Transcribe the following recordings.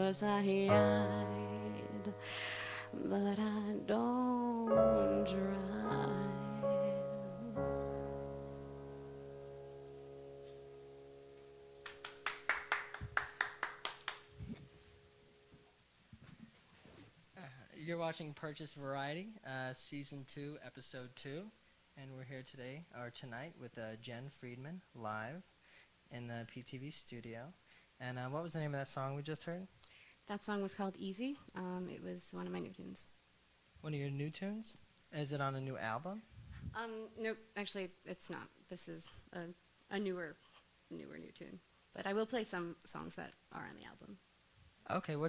'cause I hide, but I don't drive. You're watching Purchase Variety, Season 2, Episode 2, and we're here today, or tonight, with Jen Friedman, live in the PTV studio. And what was the name of that song we just heard? That song was called Easy. It was one of my new tunes. One of your new tunes? Is it on a new album? Nope, actually, it's not. This is a newer new tune. But I will play some songs that are on the album. Okay, do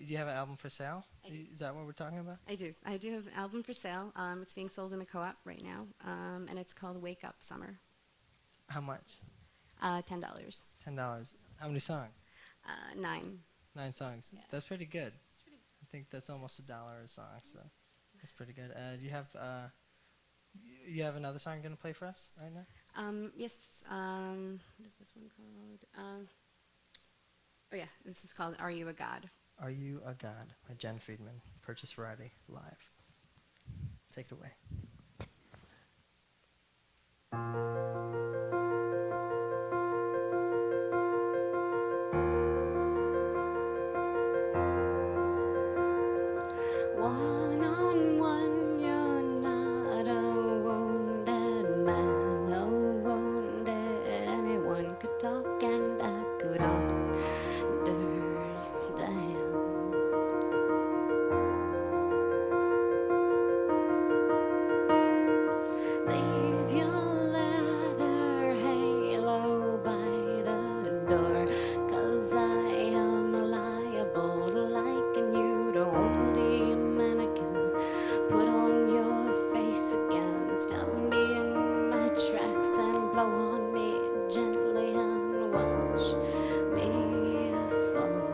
you have an album for sale? Is that what we're talking about? I do. I do have an album for sale. It's being sold in the co-op right now, and it's called Wake Up Summer. How much? $10. $10. How many songs? 9. 9 songs. Yeah. That's pretty good. I think that's almost $1 a song, so that's pretty good. Do you have another song you're gonna play for us right now? Yes. What is this one called? Oh yeah, this is called Are You a God? Are You a God by Jen Friedman, Purchase Variety, live. Take it away. One on one, you're not a wounded man, a wounded anyone could talk and I could understand. Leave your leather halo by the door, 'cause I am liable to liken you to only a mannequin. Put on your face again, stop me in my tracks and blow on me gently and watch me fall.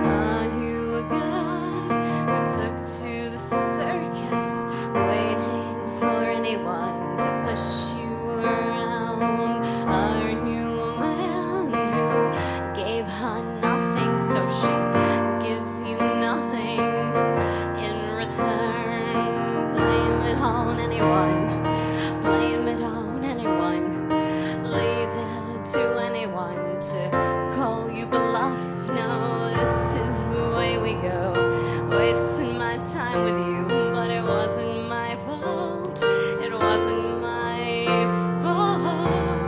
Are you a god who took to the circus, waiting for anyone to push you around? Are you a man who gave her nothing, so she gives you nothing in return? Blame it on anyone, blame it on anyone, leave it to anyone to call you bluff. No, this is the way we go, wasting my time with you, but it wasn't my fault, it wasn't my fault.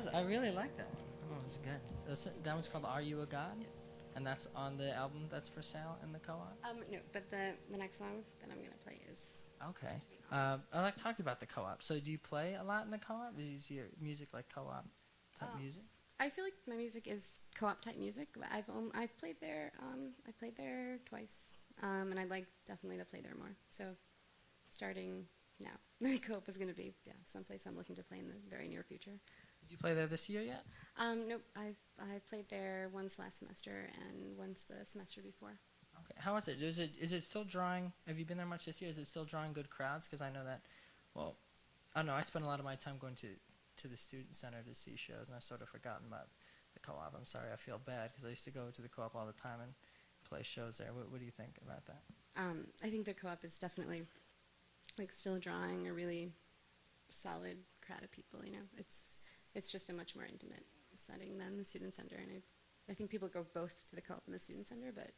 I really like that one. That one was good. That one's called "Are You a God?" Yes. And that's on the album that's for sale in the co-op. No, but the next song that I'm gonna play is. Okay. I like talking about the co-op. So do you play a lot in the co-op? Is your music like co-op type music? I feel like my music is co-op type music. I've played there. I played there twice, and I'd like definitely to play there more. So, starting now, the co-op is going to be someplace I'm looking to play in the very near future. Did you play there this year yet? Nope. I played there once last semester and once the semester before. Okay. How is it? Is it still drawing? Have you been there much this year? Is it still drawing good crowds? Because I know that. Well, I don't know. I spend a lot of my time going to the student center to see shows, and I've sort of forgotten about the co-op. I'm sorry. I feel bad because I used to go to the co-op all the time and play shows there. What do you think about that? I think the co-op is definitely like still drawing a really solid crowd of people. You know, it's just a much more intimate setting than the student center, and I think people go both to the co-op and the student center, but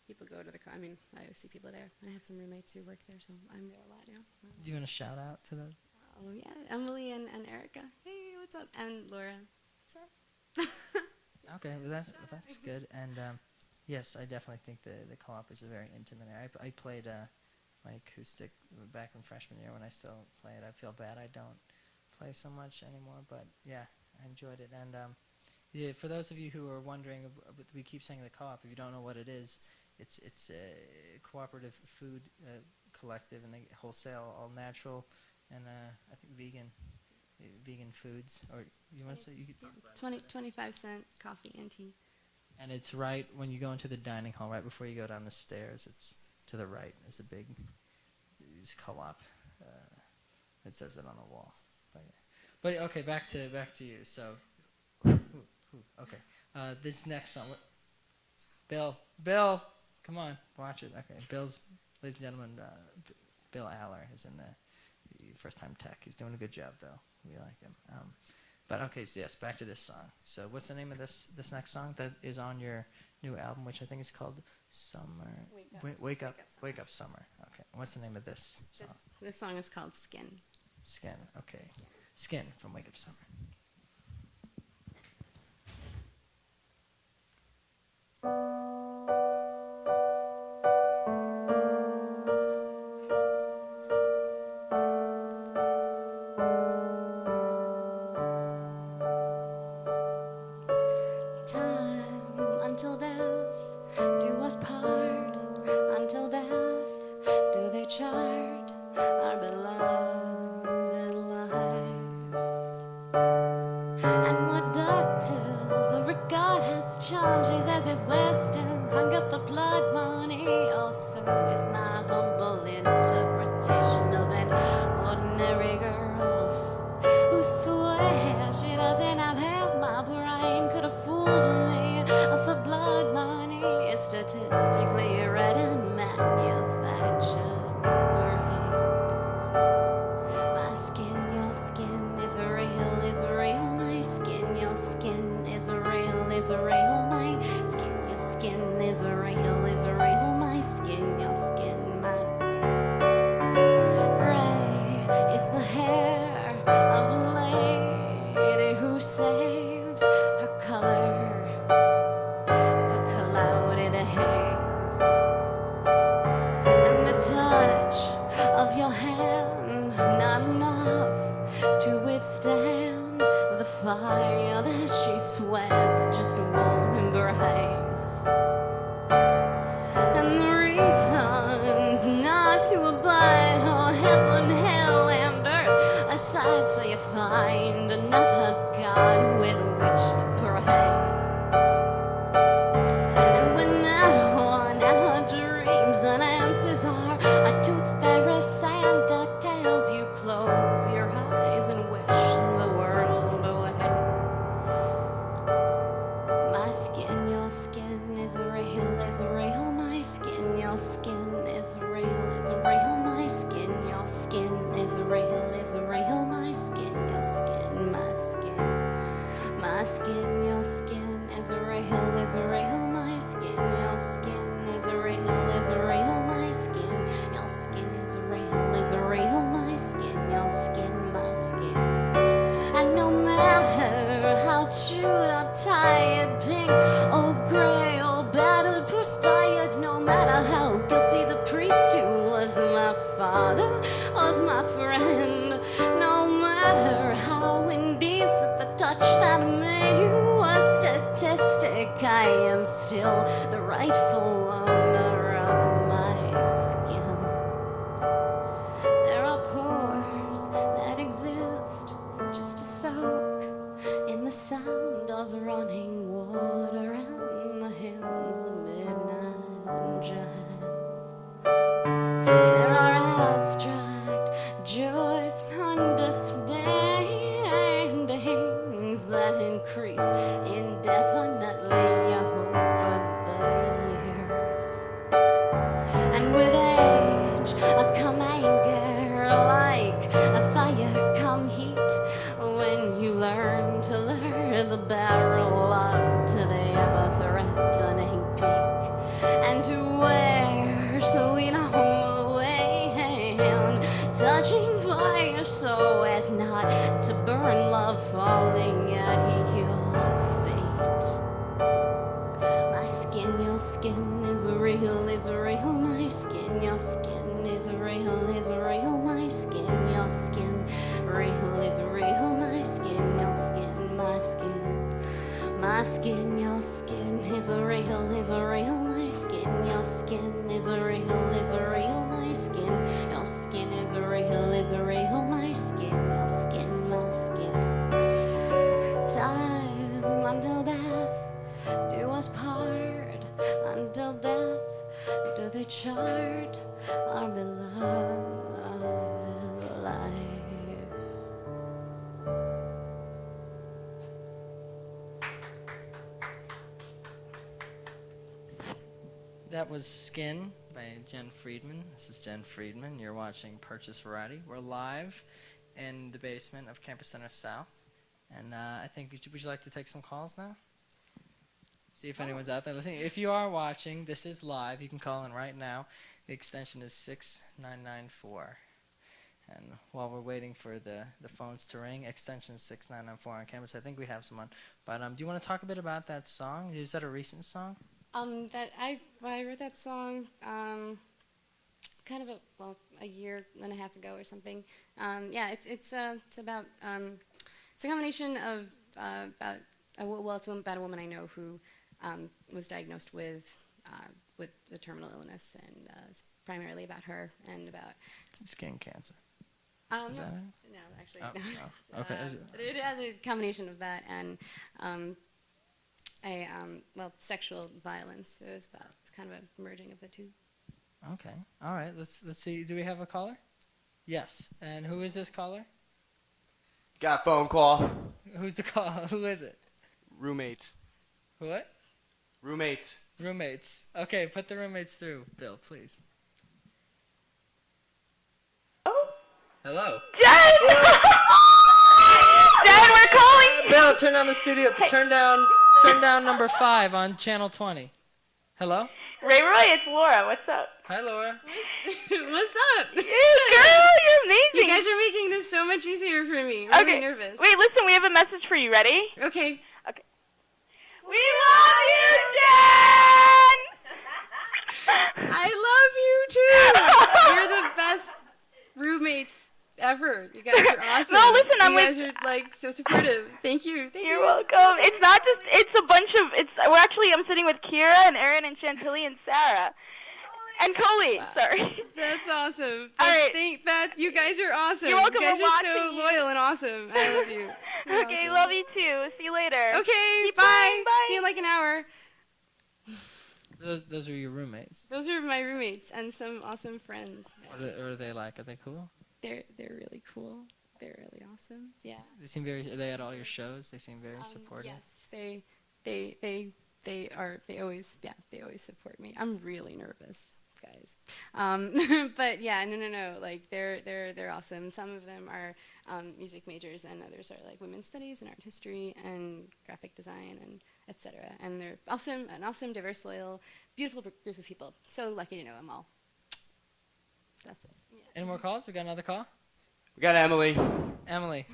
people go to the co-op. I mean, I always see people there, and I have some roommates who work there, so I'm there a lot now. Do you want to shout out to those? Oh yeah, Emily and Erica. Hey, what's up? And Laura. What's up? Okay, well that's good. And yes, I definitely think the co-op is a very intimate area. I played my acoustic back in freshman year when I still play it. I feel bad I don't play so much anymore, but yeah, I enjoyed it. And yeah, for those of you who are wondering, we keep saying the co-op. If you don't know what it is, it's a cooperative food collective, and they wholesale all natural and I think vegan foods. Or you want to say you could 25-cent coffee and tea. And it's right when you go into the dining hall, right before you go down the stairs. It's to the right is a big co-op. It says it on the wall. But okay, back to you. So, okay, this next song. Bill, come on, watch it. Okay, ladies and gentlemen, Bill Aller is in the first-time tech. He's doing a good job, though. We like him. But okay, so yes, back to this song. So what's the name of this next song that is on your new album, which I think is called Summer? Wake Up Summer. Okay, what's the name of this song? This song is called Skin. Skin, okay. Skin from Wake Up Summer. Until death do us part, until death do they chart our beloved life. And what doctors regard as charms, use as his wisdom, hunger for blood money, also is my humble interpretation of an ordinary girl who swears she doesn't have half my brain. Could have fooled me for blood money is statistically read and manufactured grape. My skin, your skin is real, is real. My skin, your skin is real, is real. My skin, your skin is real, is real. My skin, your skin, my skin. Gray is the hair of a lady who saves her color haze, and the touch of your hand not enough to withstand the fire that she swears just won't embrace, and the reasons not to abide her heaven, hell, and earth aside, so you find another God with which to pray. And answers are a tooth fairy Santa tells you close your eyes and wish the world away. My skin, your skin is real, is real. My skin, your skin is real, is real. My skin, your skin is real, is real. My skin, your skin, my skin. feel the rightful owner of my skin. There are pores that exist just to soak in the sound of running water and the hymns of midnight jazz. There are abstract joys and understandings that increase indefinitely over the years. And with age come anger, like a fire come heat, when you learn to lure the barrel up to the ever-threatening peak, and to wear sweet home away, touching fire so as not to burn love falling at your feet. My skin, your skin is real, my skin, your skin is real, my skin, your skin, real is real, my skin, your skin, my skin. My skin, your skin is real, my skin, your skin is real, my skin, your skin is real, my skin, your skin, my skin. Time until death do us part, until death do they chart our beloved life. That was Skin by Jen Friedman. This is Jen Friedman. You're watching Purchase Variety. We're live in the basement of Campus Center South. And I think, would you like to take some calls now? See if anyone's out there listening. If you are watching, this is live. You can call in right now. The extension is 6994. And while we're waiting for the phones to ring, extension 6994 on campus, I think we have someone. But do you want to talk a bit about that song? Is that a recent song? That I wrote that song kind of a year and a half ago or something. Yeah, it's about it's a combination of about it's about a woman I know who was diagnosed with a terminal illness, and it's primarily about her and about skin cancer. Is that it? No, actually, no. Oh, okay. It has a combination of that and sexual violence. So it's kind of a merging of the two. Okay. All right. Let's see. Do we have a caller? Yes. And who is this caller? Got a phone call. Who's the caller? Who is it? Roommates. What? Roommates. Roommates. Okay, put the roommates through, Bill, please. Oh. Hello. Jen! Jen, we're calling you. Bill, turn down the studio. Turn down number 5 on channel 20. Hello? Ray Roy, it's Laura. What's up? Hi, Laura. What's up? Girl, you're amazing. You guys are making this so much easier for me. I'm really nervous. Wait, listen, we have a message for you. Ready? Okay. We love you, Jen! I love you, too. You're the best roommates ever. You guys are awesome. No, listen, you guys are, so supportive. Thank you. You're welcome. It's not just, I'm sitting with Kira and Erin and Chantilly and Sarah. And Coley, sorry. That's awesome. All right. You guys are awesome. You're welcome. You guys We're are so watching you. loyal and awesome. I love you. You're Okay, awesome. love you too. See you later. Okay, Keep bye. going, bye. See you in like an hour. Those are your roommates. Those are my roommates and some awesome friends. What are they like? Are they cool? They're really cool. They're really awesome. Yeah. They seem are they at all your shows? They seem very supportive. Yes, they always support me. I'm really nervous, guys. But yeah, no. Like they're awesome. Some of them are music majors, and others are like women's studies and art history and graphic design and etc. And they're awesome, an awesome, diverse, loyal, beautiful group of people. So lucky to know them all. That's it. Yeah. Any more calls? We got another call? We got Emily. Emily.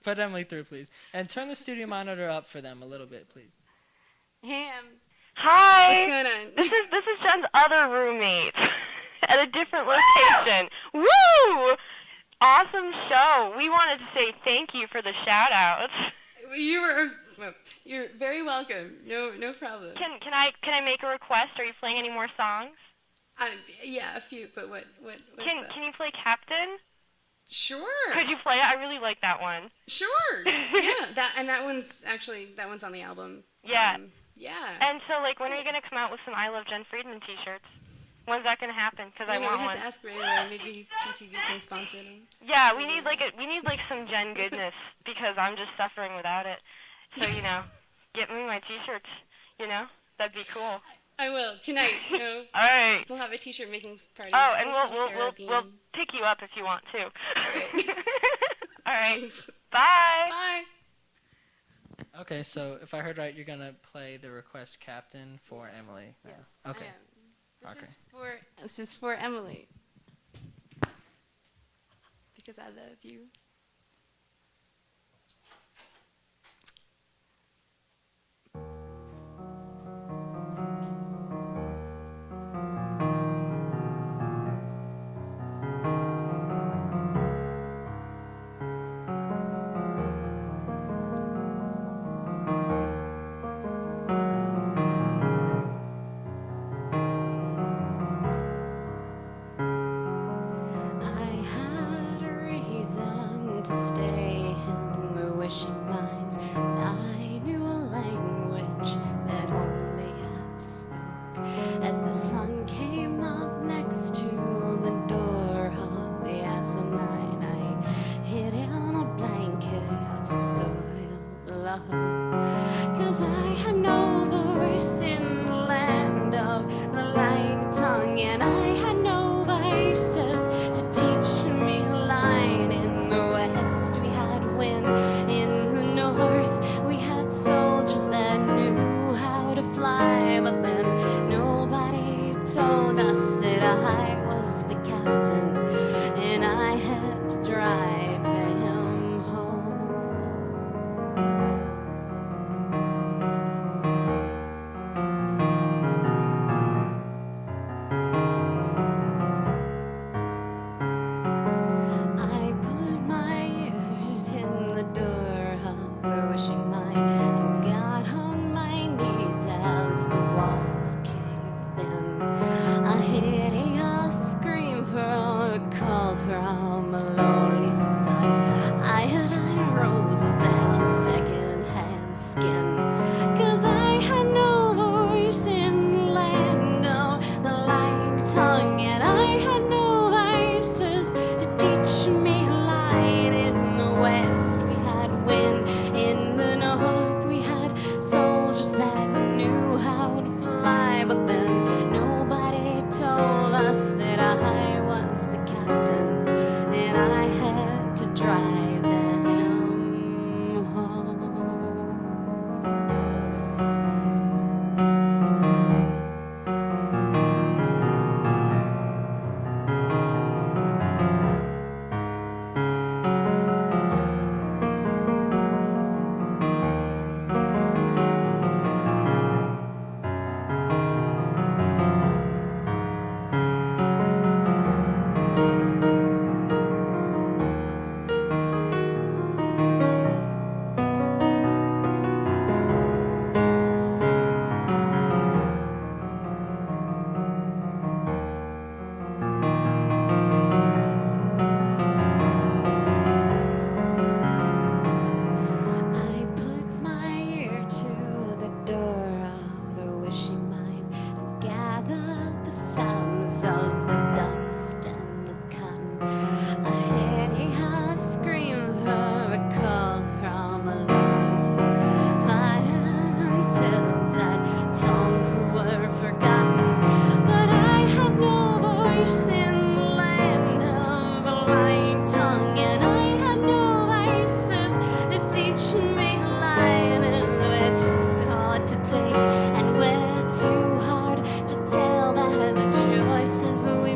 Put Emily through, please. And turn the studio monitor up for them a little bit, please. Hey, Hi. what's going on? This is Jen's other roommate at a different location. Woo! Awesome show. We wanted to say thank you for the shout-outs. You were Well, you're very welcome. No problem. Can I make a request? Are you playing any more songs? Yeah, a few. But what's Can you play Captain? Sure. Could you play it? I really like that one. Sure. Yeah. That one's on the album. Yeah. Yeah. And so, like, when are you gonna come out with some I Love Jen Friedman T-shirts? When's that gonna happen? Because I want we one. have to ask Ray Ray. Maybe PTV can sponsor them. Yeah, we need like some Jen goodness because I'm just suffering without it. So get me my T-shirts. That'd be cool. I will tonight. All right. We'll have a T-shirt making party. Oh, and we'll pick you up if you want to. All right. Thanks. Bye. Bye. Okay, so if I heard right, you're gonna play the request Captain for Emily. Yes. Okay. I am. Okay. This is for Emily. Because I love you. I had a reason to stay in the wishing mines, and I knew a language that only I spoke. As the sun came up next to the door of the asinine, I hid in a blanket of soiled love. 'Cause I had no voice in the land of the lying tongue, and I had no vices to teach me a line. In the west we had wind, in the north we had soldiers that knew how to fly. But then nobody told us that I was the captain, and I had to drive them home. I put my ear in the door of the wishing mine and got on my knees as the walls caved in. A hideous scream from a call from a lonely sun. I had roses and second-hand skin. 'Cause I had no voice in the land of the lying tongue, and I had no vices to teach me a line. In the west we had wind, in the north we had soldiers that knew how to fly. But then nobody told us that I was the captain, and I had to drive them home. I put my ear to the door of the wishing mine and gathered the sounds of the dust and the cotton. A hideous scream for a call from a lonely soul. I had said that song who were forgotten, but I have no voice in the land of the lying tongue, and I had no vices to teach me a line. And we're too hard to take, and we're too hard to tell that the choices we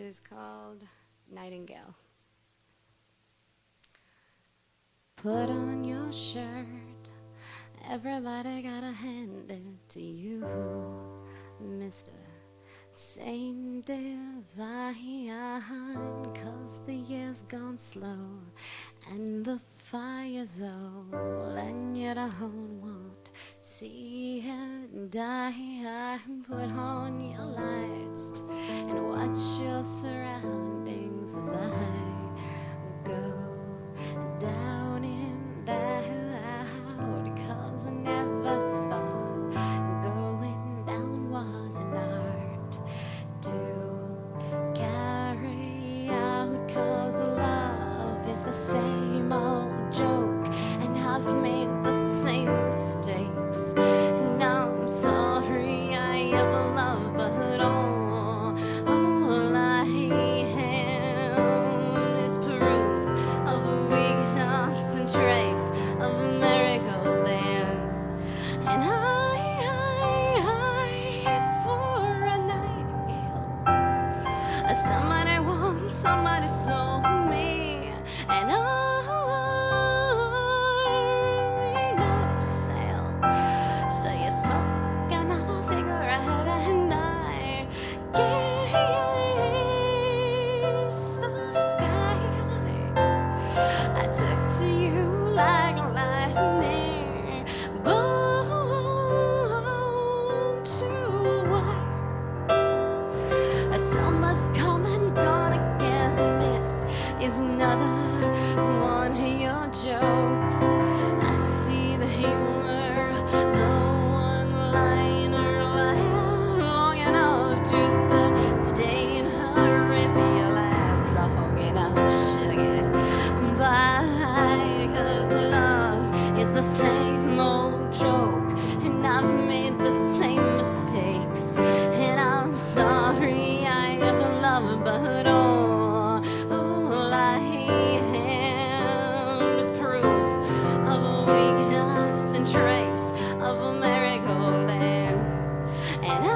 is called Nightingale. Put on your shirt, everybody gotta hand it to you, Mr. Saint Divine, 'cause the year's gone slow and the fire's old and you don't want to see it die. Put on your lights and watch your surroundings as I go down and out, 'cause I never thought going down was an art to carry out, 'cause love is the same old joke and I've made the same mistakes, and I'm sorry I ever loved, but all I am is proof of a weakness and trace of a miracle then. And I for a nightingale, somebody wants, somebody saw me, and I'm up sail. So you smoke another cigarette and I kiss the sky. I took to you like lightning, bolt to wire. Summer's coming, gonna get this is another one of your jokes. I see the humor, the one-liner, long enough to sustain her if you laugh long enough she'll get by, 'cause love is the same old joke and I've made the same mistakes, and I'm sorry I ever loved, but all I am is proof of a weakness and trace of a miracle land. And I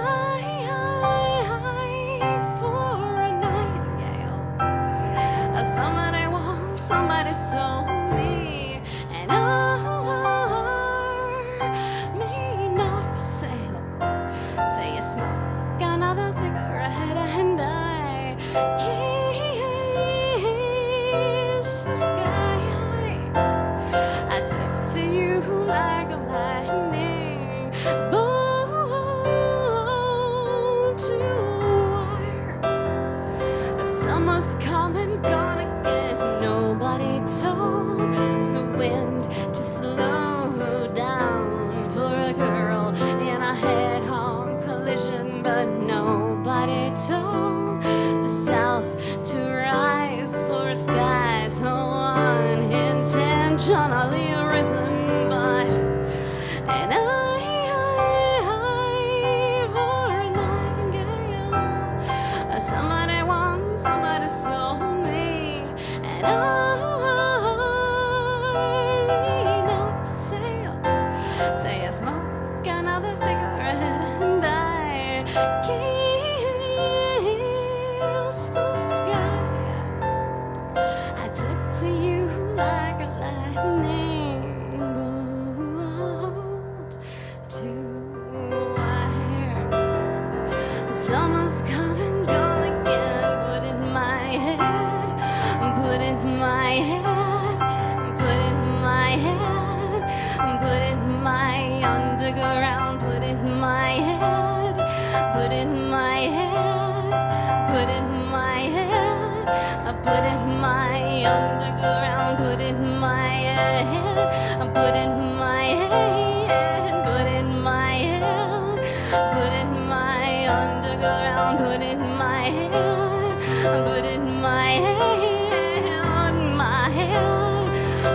for a nightingale, somebody wants, somebody saw me, and me not for sale. Say you smoke another cigarette and I kiss the sky. I took to you like a lightning bolt to wire. Summer's coming, gonna get nobody told the wind to slow down for a girl in a head-on collision, but nobody told the south to rise for a sky so unintentionally risen. But and I for a nightingale, somebody wants, somebody saw me, and I'm up sail. Say I smoke another cigarette and I kiss the sky. I took to you like a lightning bolt to wire. Summer's coming, gonna get put in my head, put in my head, put in my head, put in my underground, put in my head, put in my head, put in my head, I put in my underground, put in my head, I put in my head, put in my head, put in my underground, put in my head, put in my head, my head,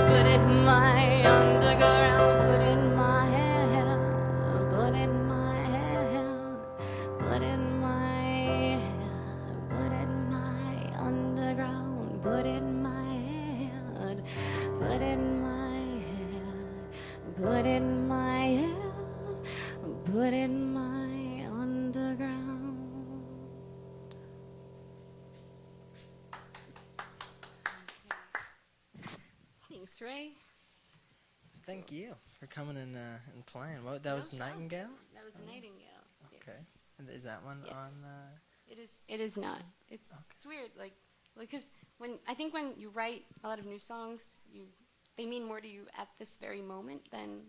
put in my underground, put in my head, put in my head, put in my head, put in my underground, put in my head, put in my head, put in my head, put in my underground. Thanks, Ray. Thank you for coming and playing. What that was problem. Nightingale? That was Nightingale. Okay. Yes. And is that one Yes. on? It is. It is not. It's weird. Like because when you write a lot of new songs, they mean more to you at this very moment than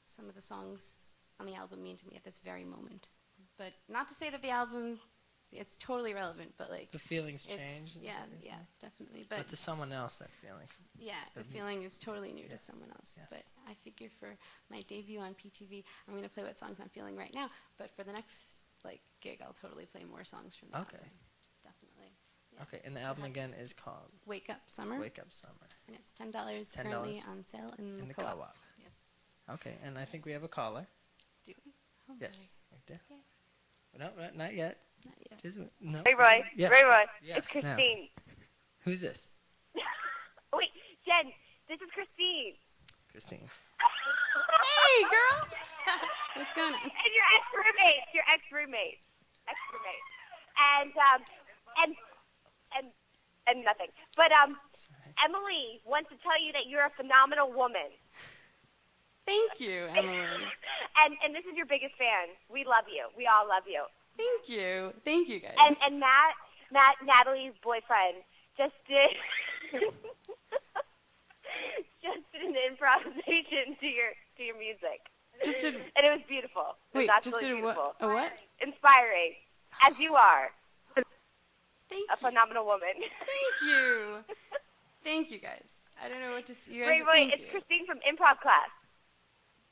some of the songs on the album mean to me at this very moment. But not to say that the album, it's totally relevant. But like The feelings it's- change. Yeah, yeah, definitely. But But to someone else, that feeling. yeah, the Mhm. feeling is totally new to Yes. someone else. Yes. But I figure for my debut on PTV, I'm going to play what songs I'm feeling right now. But for the next gig, I'll totally play more songs from the Okay. album. Definitely. Yeah. Okay, and the album again is called Wake Up Summer. Wake Up Summer And it's $10 currently $10 on sale in, in the co-op. co-op. Yes. Okay, and I think we have a caller. Do we? Oh, Yes, right there. Yeah. No, not yet. Not yet. No. Ray Roy. Yes. Ray Roy. Yes, It's now. Christine. Who's this? Wait, Jen, this is Christine. Christine. Hey, girl! What's going on? And your ex-roommate. And nothing. But Emily wants to tell you that you're a phenomenal woman. Thank you, Emily. And this is your biggest fan. We love you. We all love you. Thank you. Thank you, guys. And Matt, Natalie's boyfriend, just did an improvisation to your music. Just did. And it was beautiful. It Wait, was just absolutely did a what? beautiful. A what? Inspiring, as you are, Thank a you. phenomenal woman. Thank you. Thank you, guys. I don't know what to say. You guys, Ray Roy, thank it's you. Christine from improv class.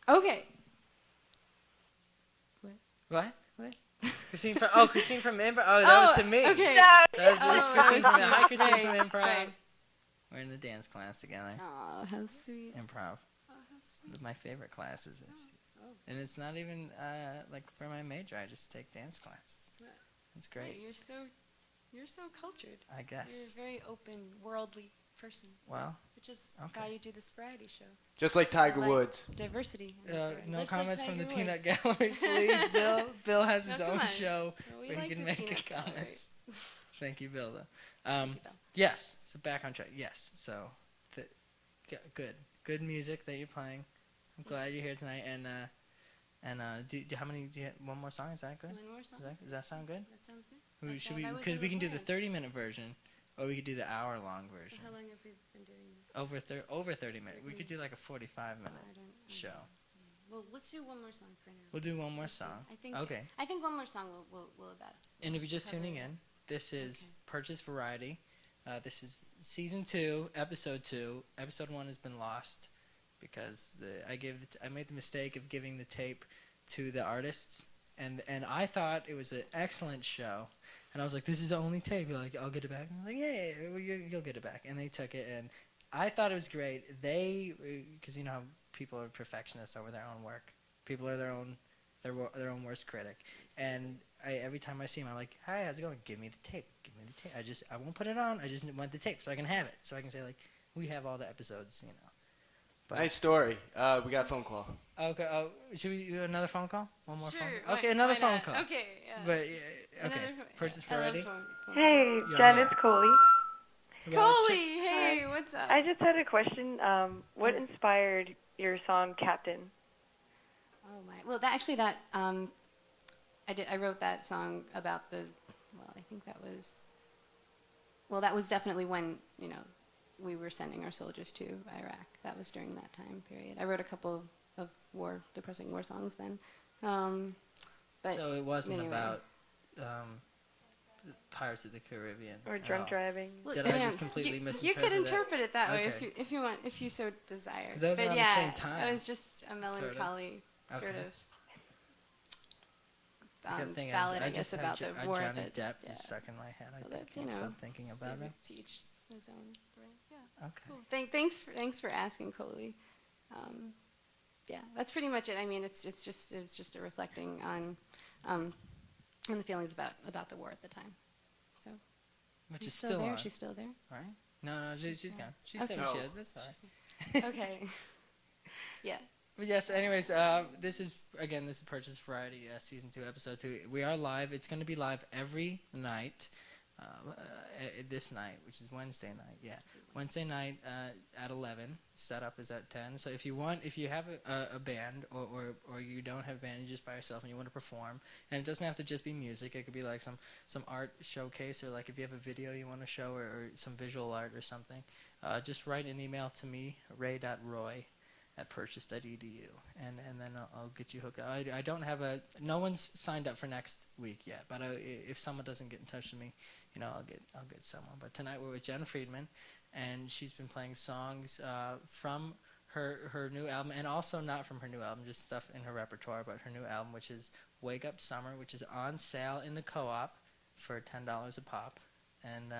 Okay. What? What? Christine from Improv. Oh, that was to me. Okay. That was Oh, it's Christine that was from you. Hi, Christine Right, from Improv. right. We're in the dance class together. Oh, how sweet. Improv. Oh, how sweet. My favorite classes is, Oh. and it's not even for my major. I just take dance classes. Right. It's Right, great. you're so cultured. I guess. You're a very open, worldly person. Well, Which is okay. why you do this variety show. Just like Tiger Like Woods. Diversity. no Just like comments from the Tiger Peanut Woods. Gallery, please, Bill. Bill has No, his come own on. show No, we where like he can the make Peanut Gallery. comments. Thank you, Bill. Though. Thank you, Bill. Yes. So back on track. Yes. So, good music that you're playing. I'm glad you're here tonight. And how many? Do you have one more song? Is that good? One more song? Does that sound good? That sounds good. Should thought we? that was Because in we the can do the plan. 30-minute version, or we could do the hour-long So version. how long have we been doing this? Over 30 minutes. We could do like a 45-minute I don't show. Well, let's do one more song for now. We'll do one more song. I think. Okay. I think one more song will about. And if you're just cover tuning it. in, this is Okay. Purchase Variety. This is season 2, episode 2. Episode 1 has been lost because I made the mistake of giving the tape to the artists, and I thought it was an excellent show, and I was like, this is the only tape. You're like, I'll get it back. And I'm like, yeah, you'll get it back. And they took it, and I thought it was great. Because you know how people are perfectionists over their own work. People are their own worst critic. And every time I see them, I'm like, hi, how's it going? Give me the tape. Give me the tape. I won't put it on. I just want the tape so I can have it. So I can say, like, we have all the episodes, you know. But, Nice story. We got a phone call. Okay. Should we do another phone call? One more Sure. phone call? why- Okay, another why phone not? call. Okay. Yeah. But, okay. Another Purchase I love Variety. phone Hey, You're Jen, on. it's Coley. Well, Coley, hey, what's up? I just had a question. What inspired your song Captain? Oh my! Well, I wrote that song about the. Well, I think that was. Well, that was definitely when we were sending our soldiers to Iraq. That was during that time period. I wrote a couple of depressing war songs then. But So it wasn't anyway. about Pirates of the Caribbean. Or at drunk all. driving? Well, Did I just completely you misinterpret could that? interpret it that way Okay. if you want, if you so desire. 'Cause that was but around the yeah, same time, it was just a melancholy Okay. sort of I kept thinking, ballad, I just guess, had about Jo- the war. Johnny that, Depp yeah. just stuck in my head. I So think, that, can't stop thinking about it. To each his own. Right? Yeah. Okay. Cool. Thanks for asking, Coley. Yeah, that's pretty much it. I mean, it's just a reflecting on the feelings about the war at the time. So Which she's is still there. on, She's still there. right? No, she's gone. She said Okay. what she had. That's fine. Okay. Yeah. But yes, anyways, this is Purchase Variety, season 2, episode 2. We are live. It's going to be live every night. this night, which is Wednesday night. Yeah, Wednesday night at 11. Setup is at 10. So if you have a band or you don't have a band, you're just by yourself and you want to perform, and it doesn't have to just be music. It could be like some art showcase, or like if you have a video you want to show, or some visual art or something. Just write an email to me, ray.roy@purchase.edu, and then I'll get you hooked up. I don't have no one's signed up for next week yet, but if someone doesn't get in touch with me, I'll get someone. But tonight we're with Jen Friedman, and she's been playing songs from her new album, and also not from her new album, just stuff in her repertoire, but her new album, which is Wake Up Summer, which is on sale in the Co-op for $10 a pop, and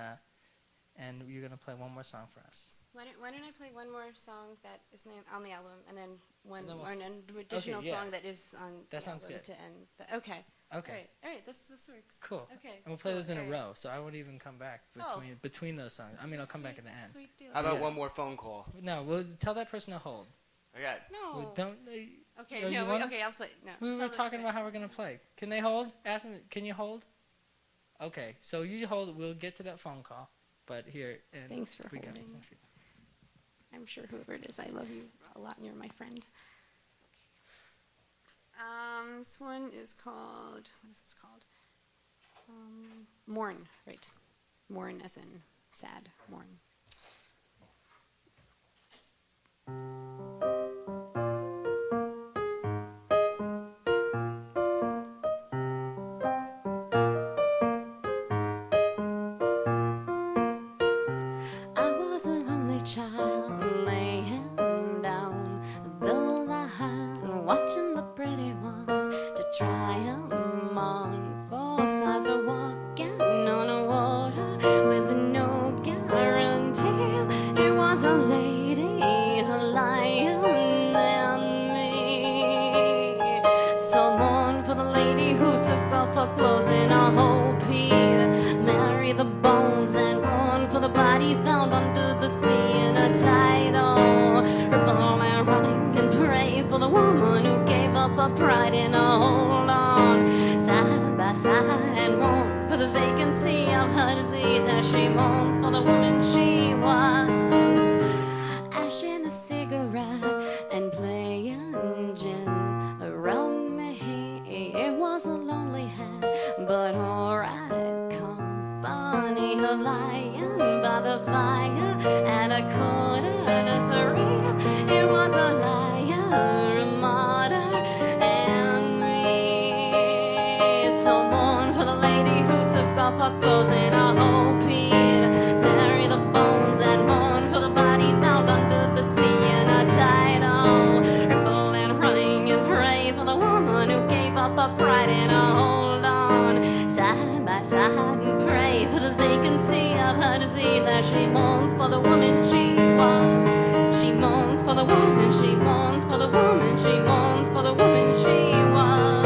you're gonna play one more song for us. Why don't I play one more song that is on the album, and then an additional okay, yeah. song that is on That the sounds album good. to end. Okay. Okay. All right. This works. Cool. Okay. And we'll play cool. those in a All right. row, so I won't even come back between those songs. I mean, I'll come back at the end. Sweet deal. How about Yeah. one more phone call? No, we'll tell that person to hold. Okay. No. Well, don't. Okay. Oh, you No. wanna? Okay. I'll play. No. We were tell them talking to about how we're gonna play. Can they hold? Ask them. Can you hold? Okay. So you hold. We'll get to that phone call. But here. And Thanks for we got holding. it. I'm sure whoever it is, I love you a lot, and you're my friend. This one is called. What is this called? Mourn. Right. Mourn as in sad. Mourn. I was a lonely child laying down the line, watching the pretty ones to try 'em on. Four sides of walking on the water with no guarantee. It was a lady, a lion, and me. So mourn for the lady who took off her clothes in a whole he'd marry the bones, and mourn for the body found under the sea in a tidal ripple, and running and pray for the woman who gave up her pride in a hold on side by side, and mourn for the vacancy of her disease as she mourns for the woman she was, ashing a cigarette and playing gin around me. It was a lonely hand, but alright company. Her lying by the fire at 2:45. It was a liar, a martyr, and me. So mourn for the lady who took off her clothes in a whole he'd bury the bones, and mourn for the body found under the sea in a tidal ripple, and running and pray for the woman who gave up her pride in a hold on side by side, and pray for the vacancy of her disease as she mourns for the woman she was. She mourns for the woman, she mourns for the woman, she mourns for the woman she was.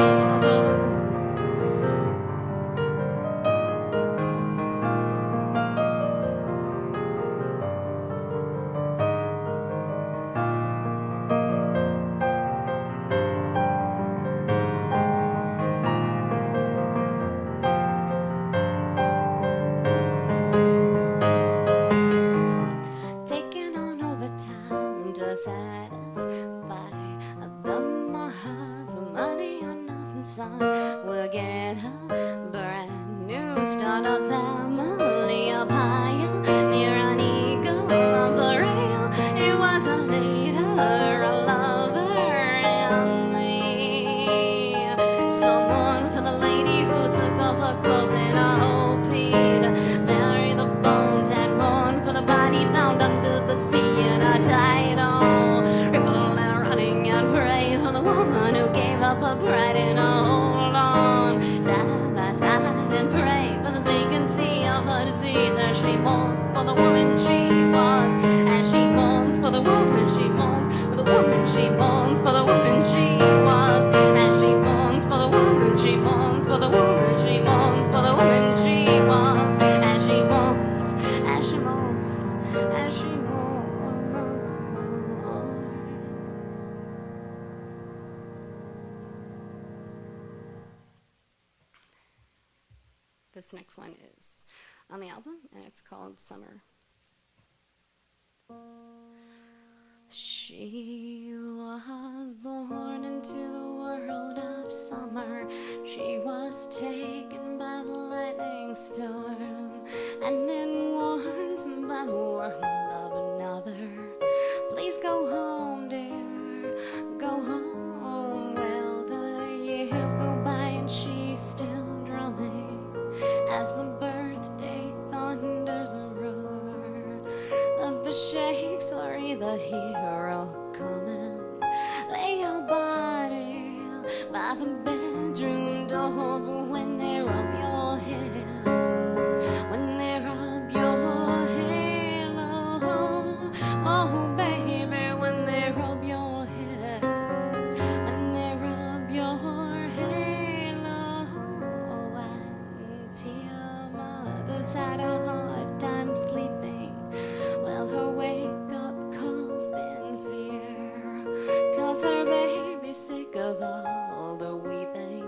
Taking on overtime to satisfy the mob for money or nothing, son. We'll get a brand new start, a family up higher near an eagle on the rail. It was a later, a lover, and me. Someone for the lady who took off her clothes in a whole he'd marry the bones, and mourn for the body found under the sea in a tidal ripple, and running and pray for the woman who gave up her pride in a hold on side by side, and pray for the vacancy of her disease as she mourns for the woman she was, as she mourns for the woman she mourns for the woman she mourns for the woman she was, as she mourns for the woman she mourns for the woman she mourns for the woman she was, as she mourns, as she mourns, as she mourns. This next one is on the album, and it's called Summer. She was born into the world of summer. She was taken by the lightning storm, and then warned by the world of another. Please go home, dear, go home. Well, the years go by and she's still drumming as the birthday thunders roar. The shakes are the hero coming. Lay your body by the bedroom door when they rub your head, when they rub your head, oh baby, when they rub your head, when they rub your head, oh, and your mother's had a hard time sleeping. Well, her wake-up call's been fear, 'cause her baby's sick of all the weeping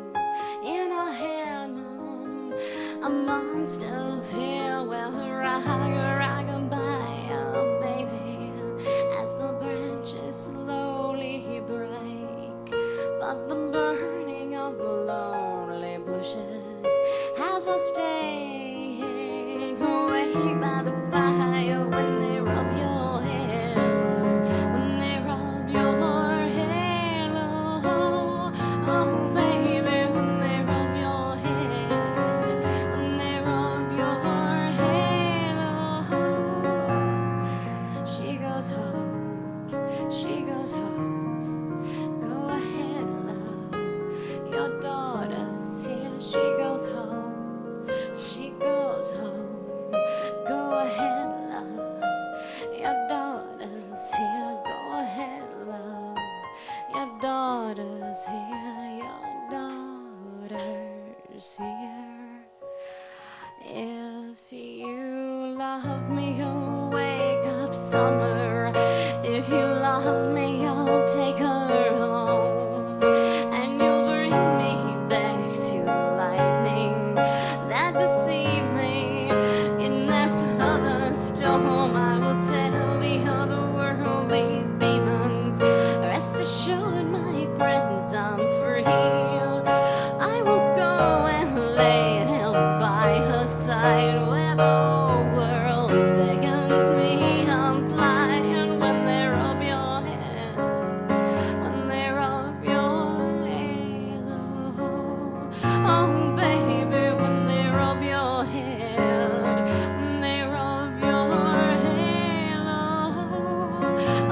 in her head. A monster's here. Well, rock-a-bye, oh, baby, as the branches slowly break. But the burning of the lonely bushes has her staying awake by the fire when they rub your head, when they rub your head, oh, oh baby, when they rub your head, when they rub your head, oh, she goes home, she goes home. Go ahead, love, your daughter's here. She goes home, she goes home. Go ahead, love, your daughter's here. Go ahead, love, your daughter's here. Your daughter's here. If you love me, you'll wake up summer. If you love me, you'll take her home, and you'll bring me back to the lightning that deceived me in that southern storm. I will tell the other worldly demons, rest assured, my friends, I'm free. I will go and lay down by her side where the whole world beckons me. I'm flying when they rub your head, when they rub your head, oh, oh baby, when they rub your head, when they rub your head, oh,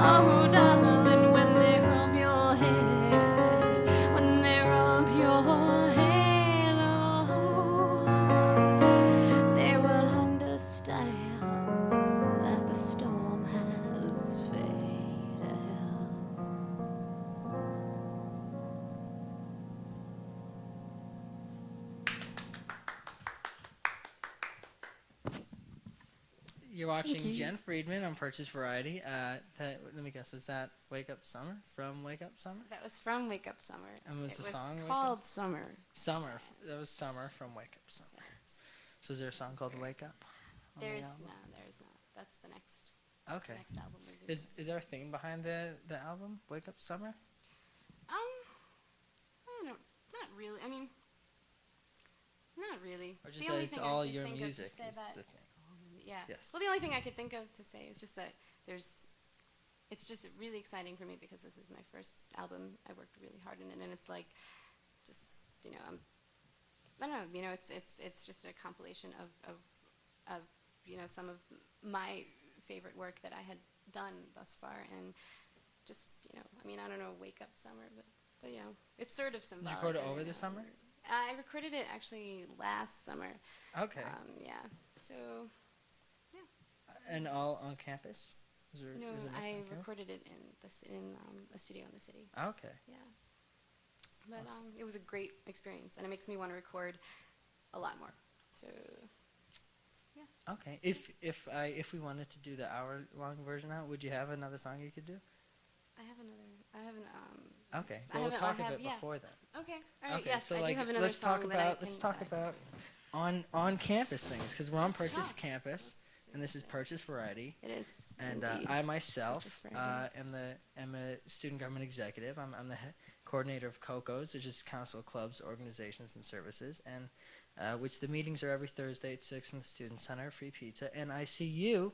oh darling, when they rub your head, when they rub your head, oh, they will understand that the storm has faded. You're watching you. Jen Friedman on Purchase Variety. Let me guess, was that Wake Up Summer from Wake Up Summer? That was from Wake Up Summer. And was it the was song Wake called Summer. Summer. That was Summer from Wake Up Summer. So is there a song called Wake Up? on the There's album? there's not. That's the next Okay. next album. we'll do. Is there a theme behind the album, Wake Up Summer? I don't. Not really. I mean, not really. Or The just that only it's thing I all could your think of to music say is that- the thing. Yeah. Yes. Well, the only thing I could think of to say is just that it's just really exciting for me because this is my first album. I worked really hard in it, and it's like, just I don't know. It's just a compilation of some of my favorite work that I had done thus far, and just I don't know, Wake Up Summer, but it's sort of symbolic. Did you record it over the summer? I recorded it actually last summer. Okay. Yeah. So. And all on campus? Was it No, mixed on I campus? recorded it in a studio in the city. Okay. Yeah, but Awesome. it was a great experience, and it makes me want to record a lot more. So Okay. If we wanted to do the hour-long version out, would you have another song you could do? I have an Okay. I Well, we'll have- talk I a have- bit yeah. before then. Okay. All right. Okay. Yes, So I like, do have another let's song talk that I about can, let's talk about on campus things, because we're on It's Purchase tough. campus, and this is Purchase Variety. It is. And indeed. I myself Purchase Variety. am a student government executive. I'm the coordinator of COCOS, which is Council of Clubs, Organizations, and Services, and which the meetings are every Thursday at 6 in the Student Center, free pizza. And I see you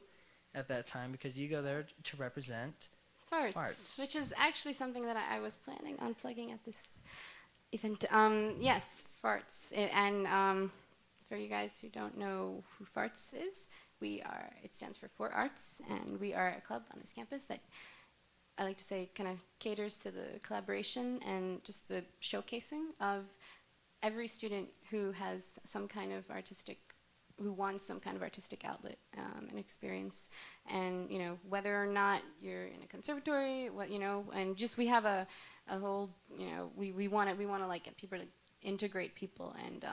at that time because you go there to represent Farts. Which is actually something that I was planning on plugging at this event. Yes, Farts. And for you guys who don't know who Farts is, it stands for Four Arts, and we are a club on this campus that I like to say kind of caters to the collaboration and just the showcasing of every student who has some kind of who wants some kind of artistic outlet and experience, and whether or not you're in a conservatory, and just we have a whole, we want to like get people to integrate people and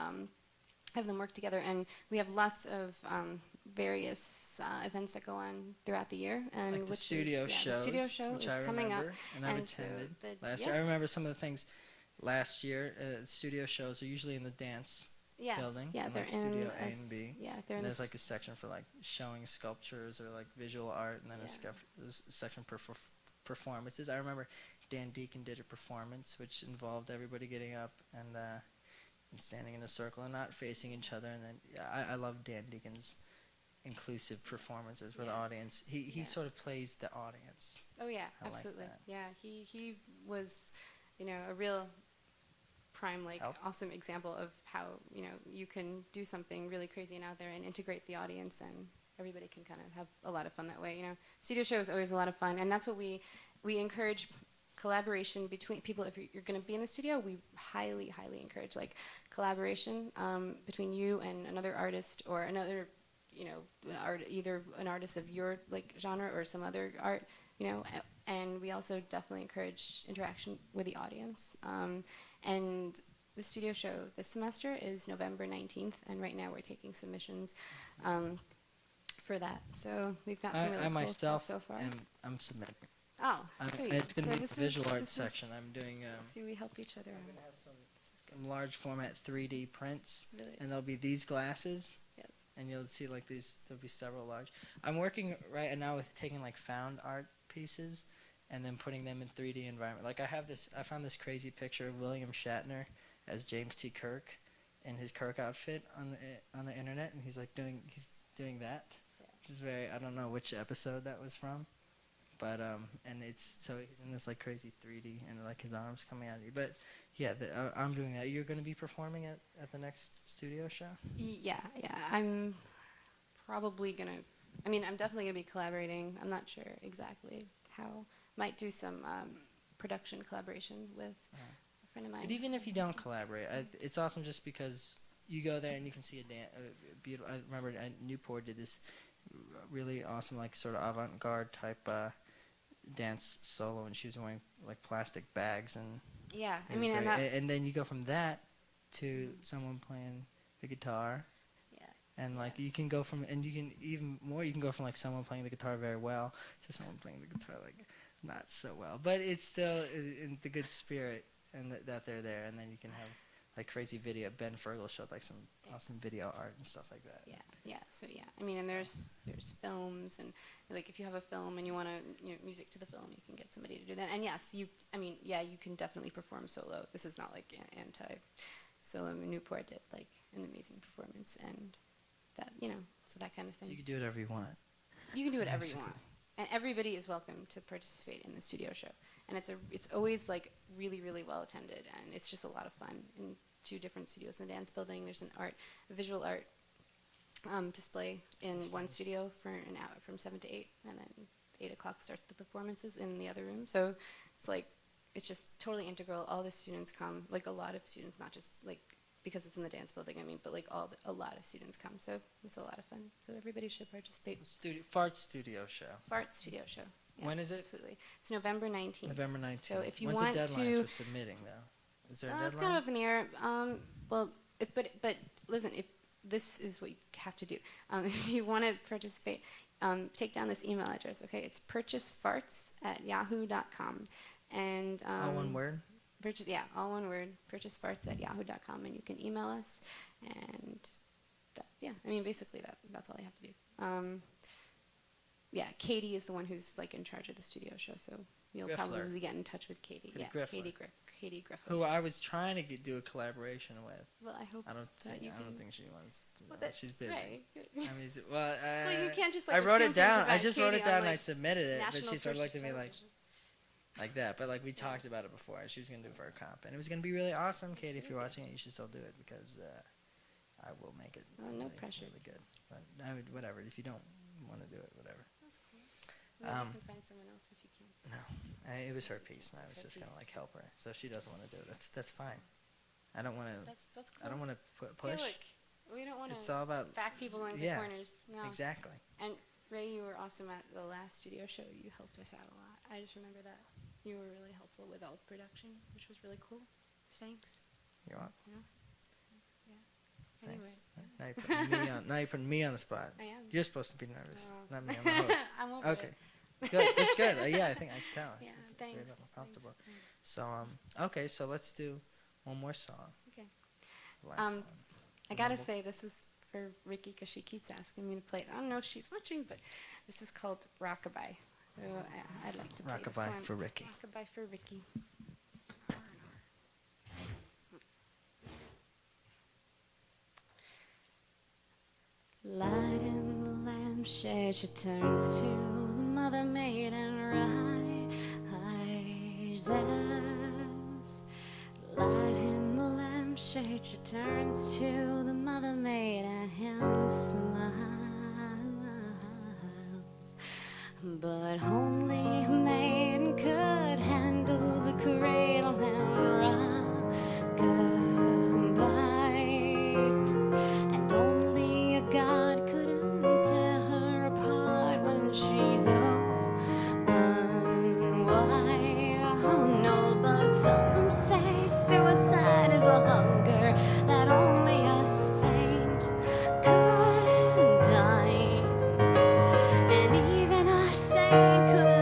have them work together, and we have lots of various events that go on throughout the year, and like the which studio is, shows, the studio show which is I coming remember, up, and I've so attended last yes. year. I remember some of the things last year. Studio shows are usually in the dance building, yeah, in they're like Studio A in and B. Yeah, they're And in there's the like a section for like showing sculptures or like visual art, and then Yeah. there's a section for performances. I remember Dan Deacon did a performance which involved everybody getting up and standing in a circle and not facing each other. And then I love Dan Deacon's inclusive performances where the Yeah. audience he Yeah. sort of plays the audience. Oh yeah, I like absolutely. that. Yeah, he was, a real prime, Help. awesome example of how you can do something really crazy and out there and integrate the audience, and everybody can kind of have a lot of fun that way. Studio show is always a lot of fun, and that's what we encourage. Collaboration between people. If you're going to be in the studio, we highly encourage collaboration between you and another artist or another either an artist of your genre or some other art, and we also definitely encourage interaction with the audience. And the studio show this semester is November 19th, and right now we're taking submissions for that. So we've got some really I cool myself stuff so far. I'm submitting. Oh, sweet. It's going to So be this the visual is- arts this is- section. I'm doing See, we help each other I'm gonna out. have some large format 3D prints, Really. and there'll be these glasses, Yes. and you'll see these. There'll be several large. I'm working right now with taking found art pieces, and then putting them in 3D environment. I found this crazy picture of William Shatner as James T. Kirk in his Kirk outfit on the internet, and he's doing that. Yeah. Which is I don't know which episode that was from. But and he's in this crazy 3D and his arms coming out of you. But yeah, I'm doing that. You're going to be performing at the next studio show. Yeah. I'm probably gonna. I'm definitely gonna be collaborating. I'm not sure exactly how. Might do some production collaboration with a friend of mine. But even if you don't collaborate, it's awesome just because you go there and you can see a beautiful. I remember Newport did this really awesome sort of avant-garde type dance solo, and she was wearing plastic bags and. Yeah, It was and very- that, and then you go from that to someone playing the guitar, yeah, and you can go from, and you can even more, you can go from someone playing the guitar very well to someone playing the guitar not so well, but it's still in the good spirit and that they're there, and then you can have crazy video. Ben Fergal showed some awesome video art and stuff like that. yeah. So yeah, and there's films, and if you have a film and you want to music to the film, you can get somebody to do that. And yes, you can definitely perform solo. This is not anti-solo. Newport did an amazing performance, and that so that kind of So thing. you can do whatever you want. You can do whatever you Basically. want, and everybody is welcome to participate in the studio show. And it's always really well attended, and it's just a lot of fun. In 2 different studios in the dance building, there's a visual art display in That's one nice. studio for an hour from 7 to 8, and then 8 o'clock starts the performances in the other room. So it's just totally integral. All the students come, a lot of students, not just because it's in the dance building. But a lot of students come. So it's a lot of fun. So everybody should participate. Fart Studio Show. Fart Studio Show. Yeah, When is it? Absolutely. It's November 19th. November 19th. So if you When's want the deadline to- for submitting though? Is there a It's deadline? kind of up in the air. Well, but listen, if this is what you have to do, if you want to participate, take down this email address. Okay, it's purchasefarts@yahoo.com, and All one word. all one word. Purchasefarts@yahoo.com, and you can email us, and yeah, I mean, basically that's all I have to do. Yeah, Katie is the one who's like in charge of the studio show, so you'll Griffler. probably get in touch with Katie. Katie Yeah, Griffler. Katie Griffler. Who I was trying to do a collaboration with. Well, I hope I don't that think you I don't can- think she wants. To Well, know. that- She's busy. right. I mean, well, Well, you can't just, like, I wrote assume it down. things I about just wrote Katie it down on, and I like, submitted it, but national she started Turkish looking at me like television. that. But like we talked about it before, and she was gonna do it for a comp, and it was gonna be really awesome. Katie, if you're watching it, you should still do it because I will make it. Oh, no really, pressure. Really good. But I would, whatever. If you don't want to do it, whatever. Maybe you can find someone else if you can. No, it was her piece, and I was It's her just gonna piece. like help her. So if she doesn't want to do it, that's fine. I don't want to. That's cool. I don't want to Hey, push. look, we don't want It's to all about back people into yeah, corners. No. exactly. And Ray, you were awesome at the last studio show. You helped us out a lot. I just remember that. You were really helpful with all the production, which was really cool. Thanks. You're welcome. You're awesome. Yeah. Thanks. Anyway. Now you're putting me on. Now you're putting me on the spot. I am. You're supposed to be nervous, No. not me. I'm the host. I'm over Okay. it. Good. That's good. Yeah, I think I can tell. Yeah, I thanks. feel more comfortable. Thanks. So okay. So let's do one more song. Okay. The last one. I gotta Number- say, this is for Ricky because she keeps asking me to play it. I don't know if she's watching, but this is called Rockabye. So I'd like to play this Rockabye one. for Ricky. Rockabye for Ricky. Light in the lampshade, she turns to the mother maid and rises. Light in the lampshade, she turns to the mother maid and smiles. But only a maiden could handle the cradle and rock-a-bye. And only a God couldn't tear her apart when she's open wide. Oh no, but some say suicide is a hunger that only a saint could die. And even a saint could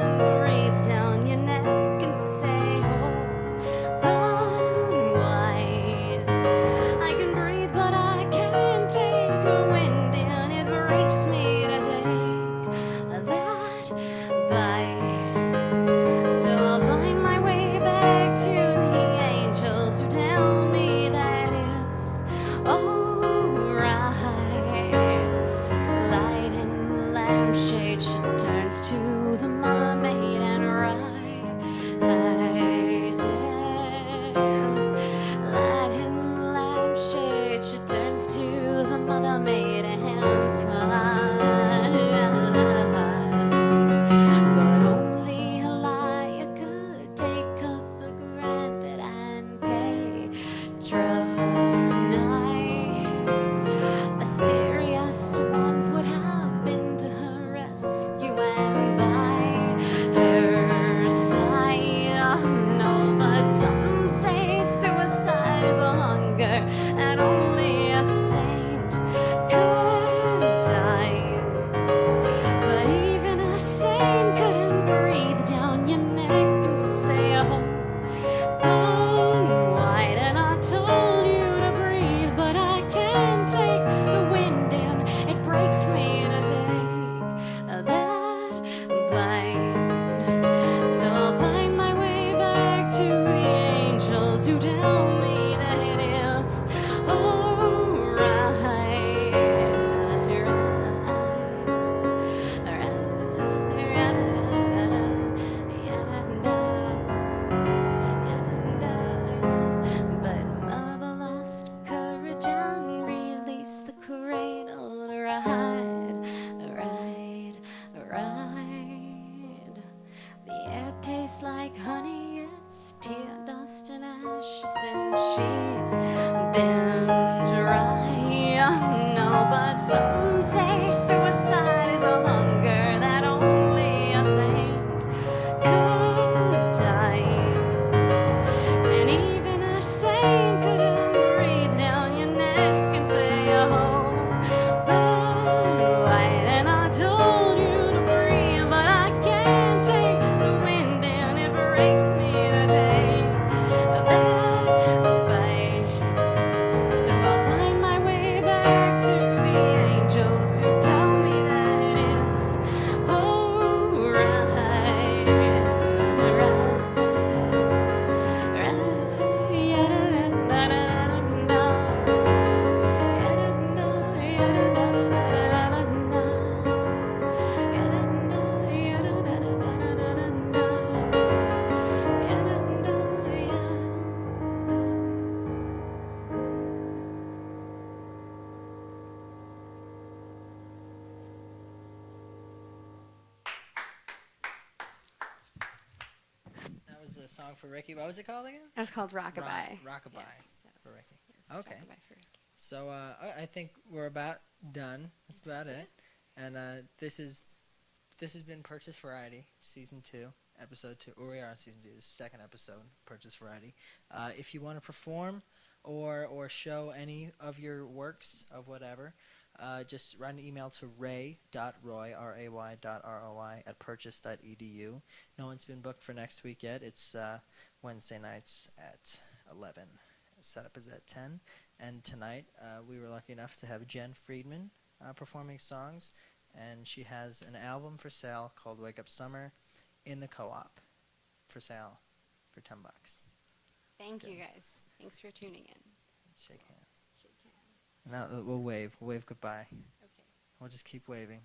song for Ricky. What was it called again? It was called Rockabye. Rockabye Yes, that for was- Ricky. yes, Okay. Rockabye for Ricky. So I think we're about done. That's about it. And this has been Purchase Variety, Season 2, Episode 2. Or we are on Season 2, the second episode, Purchase Variety. If you want to perform or show any of your works of whatever, just write an email to ray.roy, ray.roi, at purchase.edu. No one's been booked for next week yet. It's Wednesday nights at 11. Setup is at 10. And tonight, we were lucky enough to have Jen Friedman performing songs. And she has an album for sale called Wake Up Summer in the Co-op for sale for $10. Thank you, good. guys. Thanks for tuning in. Shake hands. Shake hands. Now we'll wave. We'll wave goodbye. Okay. We'll just keep waving.